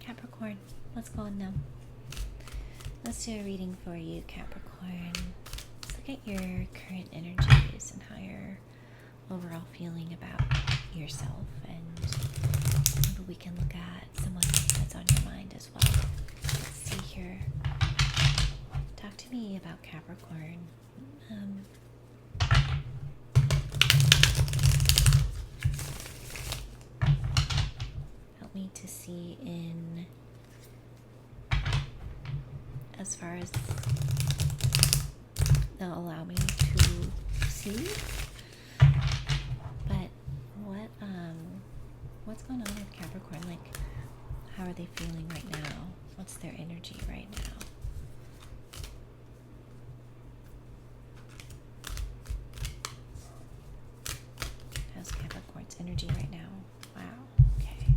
Capricorn, what's going on? Let's do a reading for you, Capricorn. Let's look at your current energies and how you're overall feeling about yourself, and maybe we can look at someone that's on your mind as well. Let's see here. Talk to me about Capricorn. Help me to see in as far as they'll allow me to see. But what's going on with Capricorn? Like, how are they feeling right now? What's their energy right now? How's Capricorn's energy right now? Wow. Okay.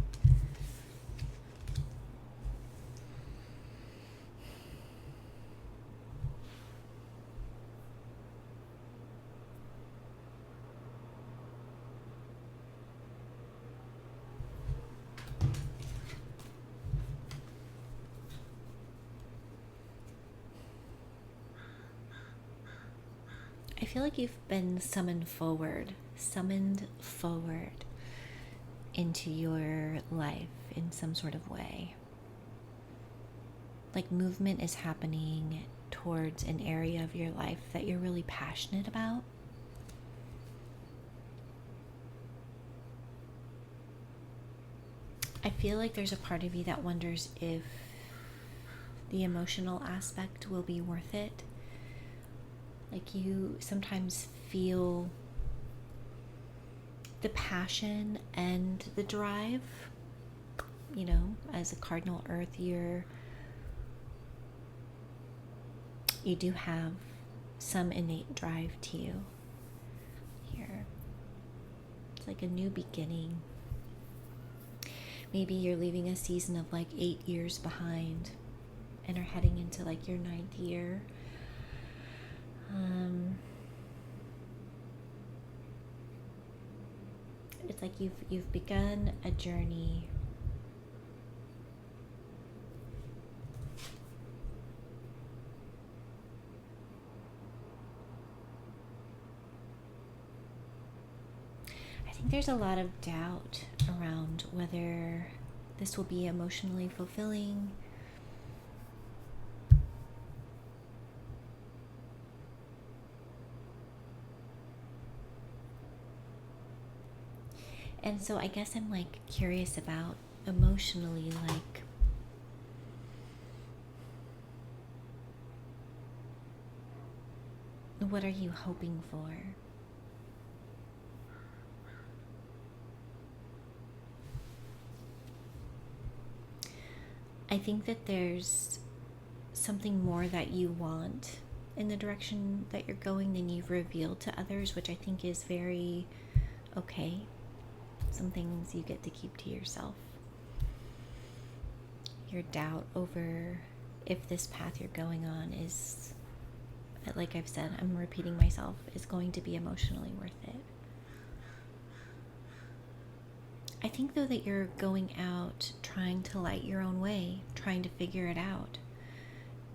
I feel like you've been summoned forward into your life in some sort of way. Like movement is happening towards an area of your life that you're really passionate about. I feel like there's a part of you that wonders if the emotional aspect will be worth it. Like, you sometimes feel the passion and the drive. You know, as a cardinal earth, you do have some innate drive to you here. It's like a new beginning. Maybe you're leaving a season of like 8 years behind and are heading into like your 9th year. It's like you've begun a journey I think there's a lot of doubt around whether this will be emotionally fulfilling. And so I guess I'm like curious about emotionally, like, what are you hoping for? I think that there's something more that you want in the direction that you're going than you've revealed to others, which I think is very okay. Some things you get to keep to yourself. Your doubt over if this path you're going on is, like I've said, I'm repeating myself, is going to be emotionally worth it. I think though that you're going out trying to light your own way, trying to figure it out,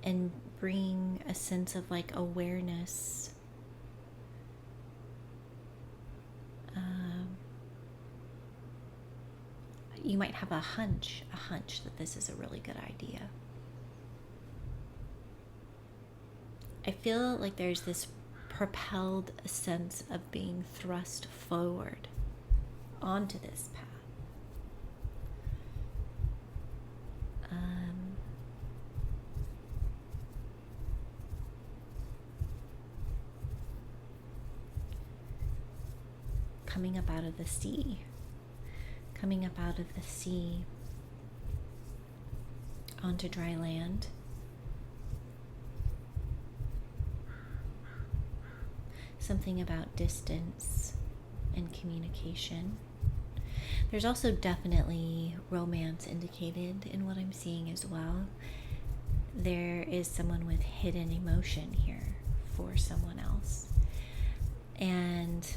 and bring a sense of like awareness. You might have a hunch that this is a really good idea. I feel like there's this propelled sense of being thrust forward onto this path. Coming up out of the sea. Coming up out of the sea onto dry land. Something about distance and communication. There's also definitely romance indicated in what I'm seeing as well. There is someone with hidden emotion here for someone else. And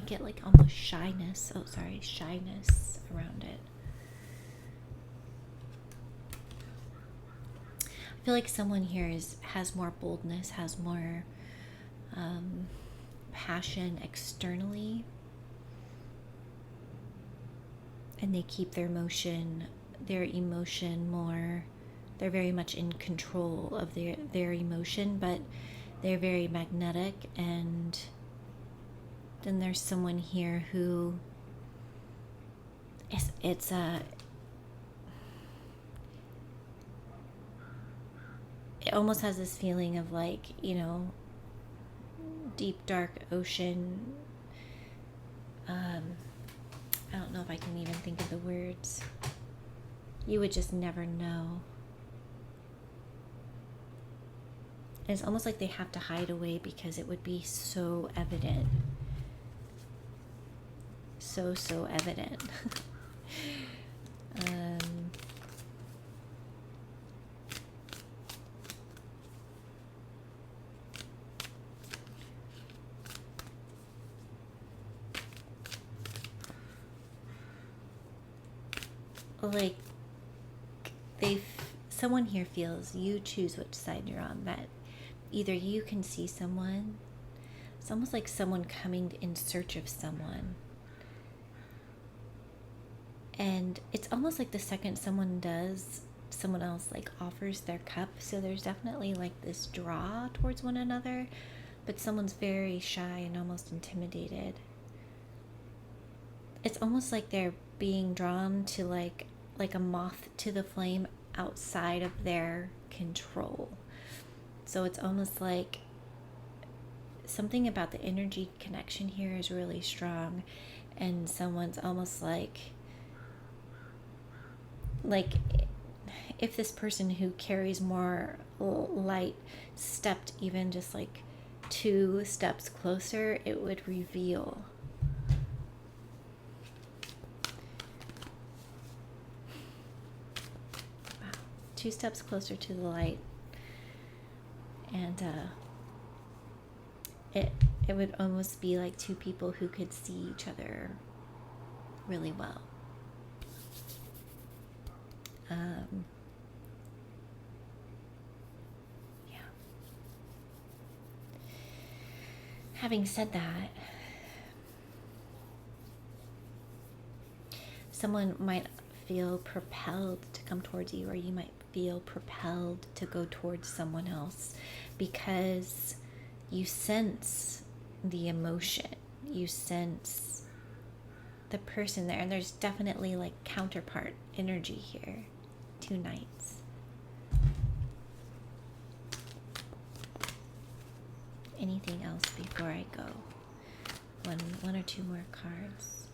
get like almost shyness. Oh, sorry, shyness around it. I feel like someone here has more boldness, has more passion externally, and they keep their emotion more. They're very much in control of their emotion, but they're very magnetic. And then there's someone here who it almost has this feeling of like, deep dark ocean. I don't know if I can even think of the words. You would just never know. And it's almost like they have to hide away because it would be so evident. So evident. Like someone here feels you choose which side you're on, that either you can see someone, it's almost like someone coming in search of someone, and it's almost like the second someone does, someone else like offers their cup. So there's definitely like this draw towards one another, but someone's very shy and almost intimidated. It's almost like they're being drawn to like a moth to the flame outside of their control. So it's almost like something about the energy connection here is really strong, and someone's almost like if this person who carries more light stepped even just like 2 steps closer, it would reveal. Wow. 2 steps closer to the light, and it would almost be like 2 people who could see each other really well. Yeah. Having said that, someone might feel propelled to come towards you, or you might feel propelled to go towards someone else because you sense the emotion, you sense the person there, and there's definitely like counterpart energy here. 2 knights. Anything else before I go? One or 2 more cards.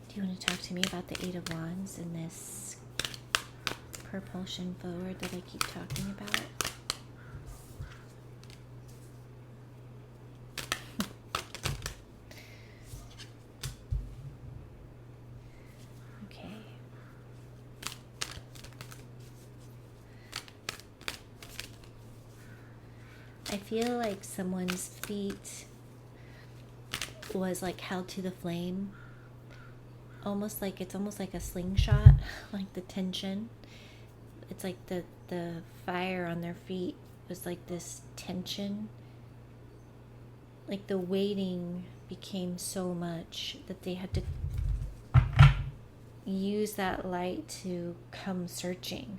Do you want to talk to me about the 8 of Wands and this propulsion forward that I keep talking about? Okay. I feel like someone's feet was like held to the flame. It's almost like a slingshot, like the tension. It's like the fire on their feet was like this tension. Like the waiting became so much that they had to use that light to come searching.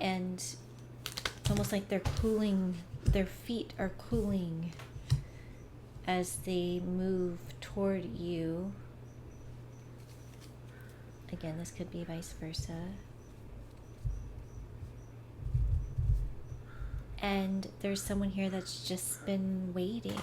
And it's almost like they're cooling, their feet are cooling as they move toward you. Again, this could be vice versa. And there's someone here that's just been waiting.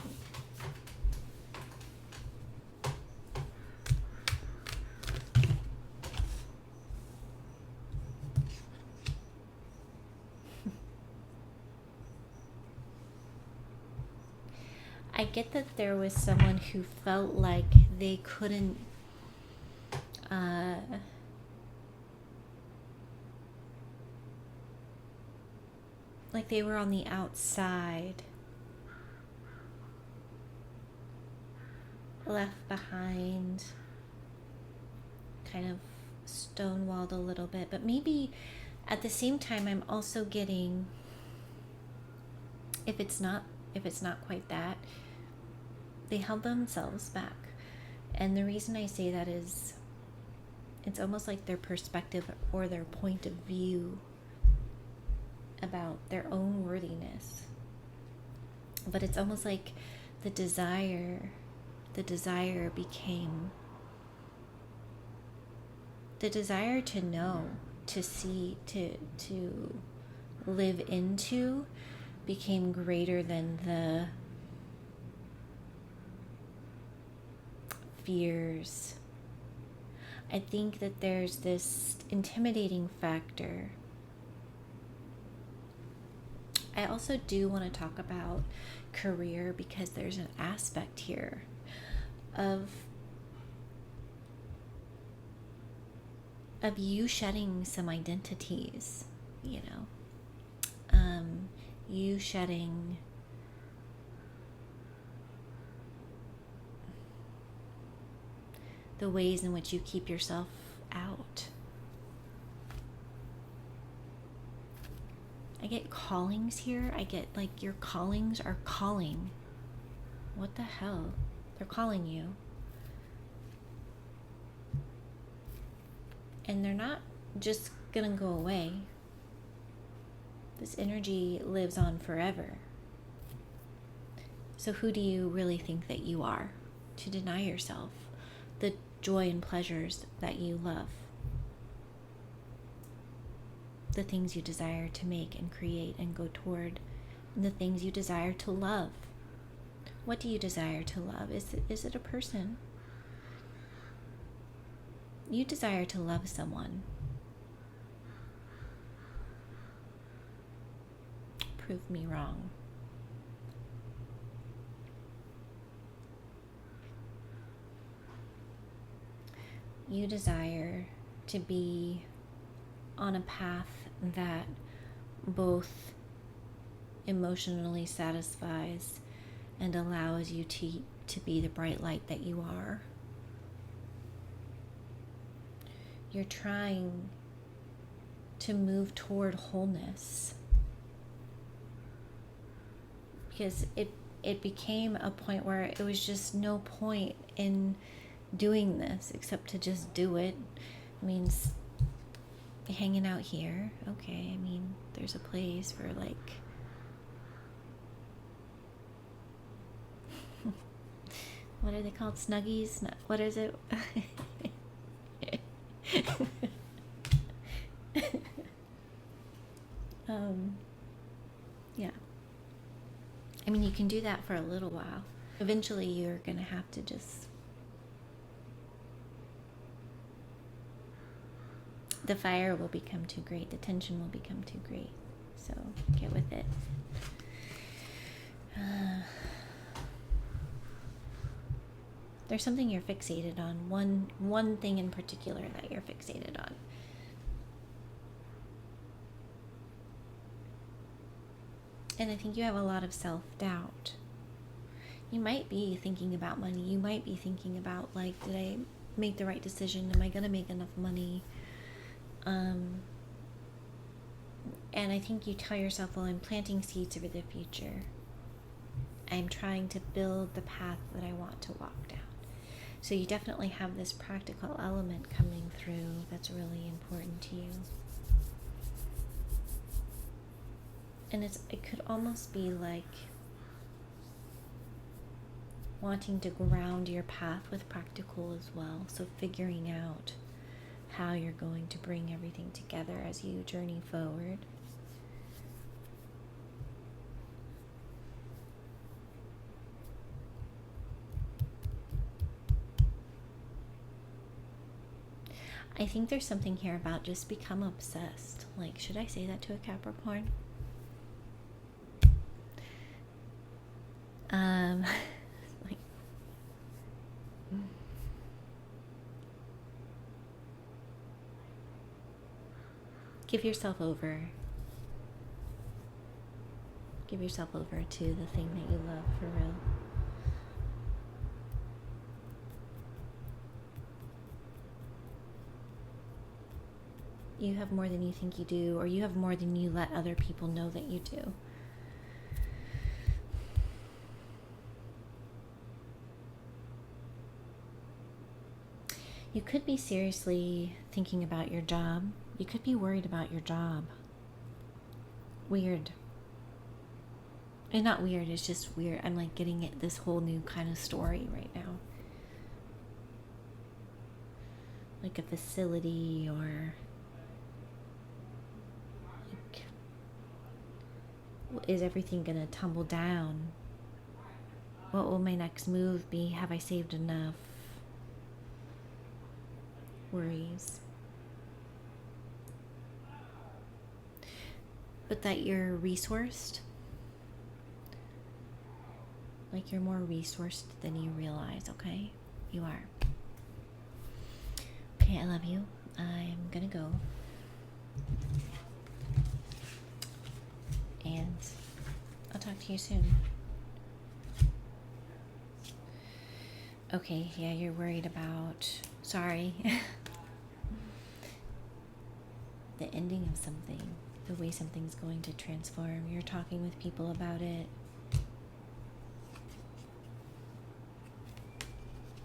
I get that there was someone who felt like they couldn't like they were on the outside, left behind, kind of stonewalled a little bit. But maybe at the same time, I'm also getting, if it's not quite that, they held themselves back. And the reason I say that is it's almost like their perspective or their point of view about their own worthiness. But it's almost like the desire became the desire to know, to see, to live into became greater than the fears. I think that there's this intimidating factor. I also do want to talk about career because there's an aspect here of you shedding some identities, you know, you shedding the ways in which you keep yourself out. I get callings here. I get like your callings are calling. What the hell? They're calling you. And they're not just gonna go away. This energy lives on forever. So who do you really think that you are to deny yourself the joy and pleasures that you love? The things you desire to make and create and go toward, and the things you desire to love. What do you desire to love? Is it a person? You desire to love someone. Prove me wrong. You desire to be on a path that both emotionally satisfies and allows you to be the bright light that you are. You're trying to move toward wholeness because it became a point where it was just no point in doing this except to just do it. It means hanging out here. Okay, I mean, there's a place for like what are they called? Snuggies? What is it? Yeah. I mean, you can do that for a little while. Eventually, you're going to have to just... The fire will become too great. The tension will become too great. So, get with it. There's something you're fixated on. One thing in particular that you're fixated on. And I think you have a lot of self-doubt. You might be thinking about money. You might be thinking about, like, did I make the right decision? Am I going to make enough money? And I think you tell yourself, well, I'm planting seeds for the future. I'm trying to build the path that I want to walk down. So you definitely have this practical element coming through that's really important to you. And it could almost be like wanting to ground your path with practical as well. So figuring out how you're going to bring everything together as you journey forward. I think there's something here about just become obsessed. Like, should I say that to a Capricorn? Like, Give yourself over. Give yourself over to the thing that you love for real. You have more than you think you do, or you have more than you let other people know that you do. You could be seriously thinking about your job. You could be worried about your job. Weird. And not weird, it's just weird. I'm like getting it, this whole new kind of story right now. Like a facility, or like, is everything gonna tumble down? What will my next move be? Have I saved enough? Worries. But that you're resourced. Like you're more resourced than you realize, okay? You are. Okay, I love you. I'm gonna go. And I'll talk to you soon. Okay, yeah, you're worried about, sorry, the ending of something, the way something's going to transform. You're talking with people about it.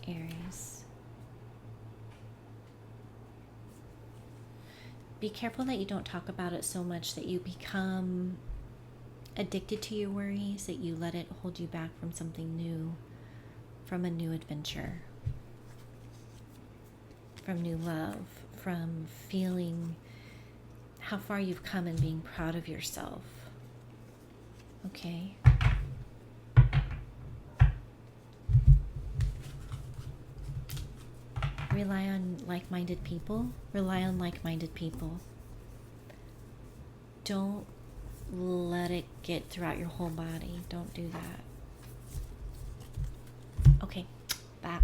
Aries. Be careful that you don't talk about it so much that you become addicted to your worries, that you let it hold you back from something new, from a new adventure, from new love, from feeling how far you've come and being proud of yourself. Okay? Rely on like-minded people. Rely on like-minded people. Don't let it get throughout your whole body. Don't do that. Okay, bye.